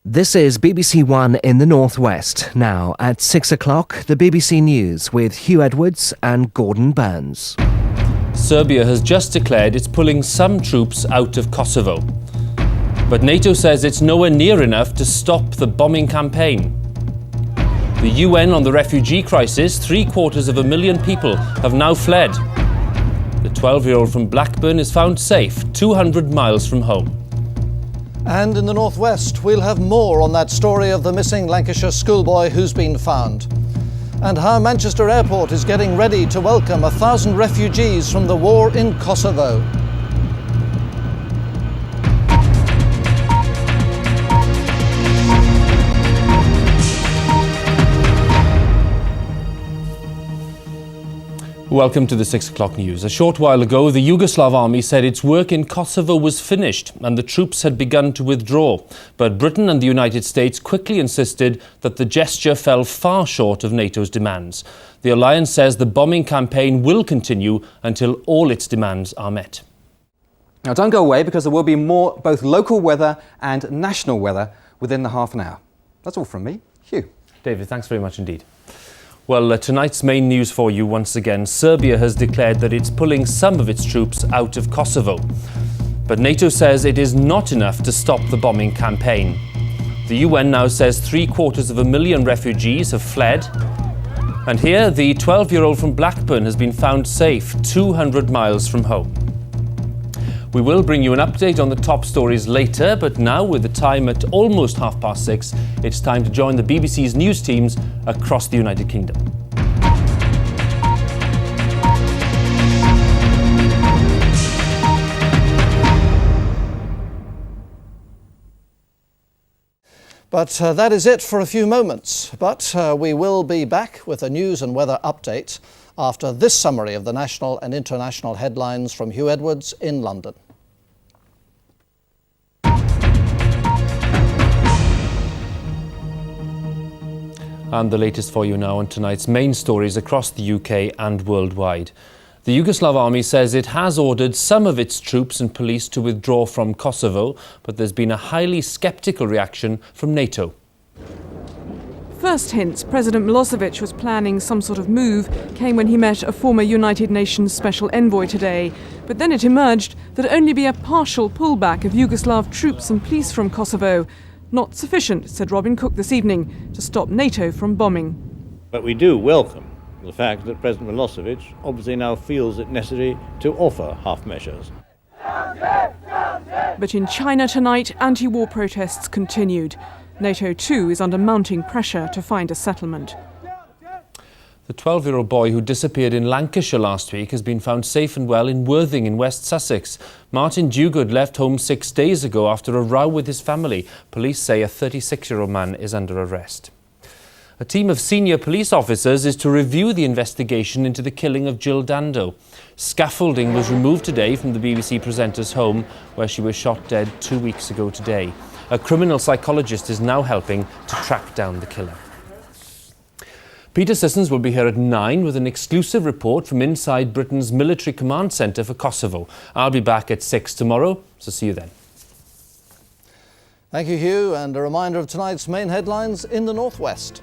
This is BBC One in the Northwest. Now at 6 o'clock, the BBC News with Hugh Edwards and Gordon Burns. Serbia has just declared it's pulling some troops out of Kosovo. But NATO says it's nowhere near enough to stop the bombing campaign. The UN on the refugee crisis, 750,000 people have now fled. The 12-year-old from Blackburn is found safe, 200 miles from home. And in the Northwest, we'll have more on that story of the missing Lancashire schoolboy who's been found. And how Manchester Airport is getting ready to welcome 1,000 refugees from the war in Kosovo. Welcome to the 6 o'clock news. A short while ago, the Yugoslav army said its work in Kosovo was finished and the troops had begun to withdraw. But Britain and the United States quickly insisted that the gesture fell far short of NATO's demands. The alliance says the bombing campaign will continue until all its demands are met. Now don't go away, because there will be more both local weather and national weather within the half an hour. That's all from me. Hugh. David, thanks very much indeed. Well, tonight's main news for you once again. Serbia has declared that it's pulling some of its troops out of Kosovo. But NATO says it is not enough to stop the bombing campaign. The UN now says 750,000 refugees have fled. And here, the 12-year-old from Blackburn has been found safe, 200 miles from home. We will bring you an update on the top stories later, but now, with the time at almost 6:30, it's time to join the BBC's news teams across the United Kingdom. But that is it for a few moments. But we will be back with a news and weather update after this summary of the national and international headlines from Hugh Edwards in London. And the latest for you now on tonight's main stories across the UK and worldwide. The Yugoslav army says it has ordered some of its troops and police to withdraw from Kosovo, but there's been a highly sceptical reaction from NATO. First hints President Milosevic was planning some sort of move came when he met a former United Nations Special Envoy today. But then it emerged that it'd only be a partial pullback of Yugoslav troops and police from Kosovo. Not sufficient, said Robin Cook this evening, to stop NATO from bombing. But we do welcome the fact that President Milosevic obviously now feels it necessary to offer half measures. But in China tonight, anti-war protests continued. NATO too is under mounting pressure to find a settlement. The 12-year-old boy who disappeared in Lancashire last week has been found safe and well in Worthing in West Sussex. Martin Dewgood left home 6 days ago after a row with his family. Police say a 36-year-old man is under arrest. A team of senior police officers is to review the investigation into the killing of Jill Dando. Scaffolding was removed today from the BBC presenter's home, where she was shot dead 2 weeks ago today. A criminal psychologist is now helping to track down the killer. Peter Sissons will be here at 9 with an exclusive report from inside Britain's military command centre for Kosovo. I'll be back at 6 tomorrow, so see you then. Thank you, Hugh, and a reminder of tonight's main headlines in the Northwest.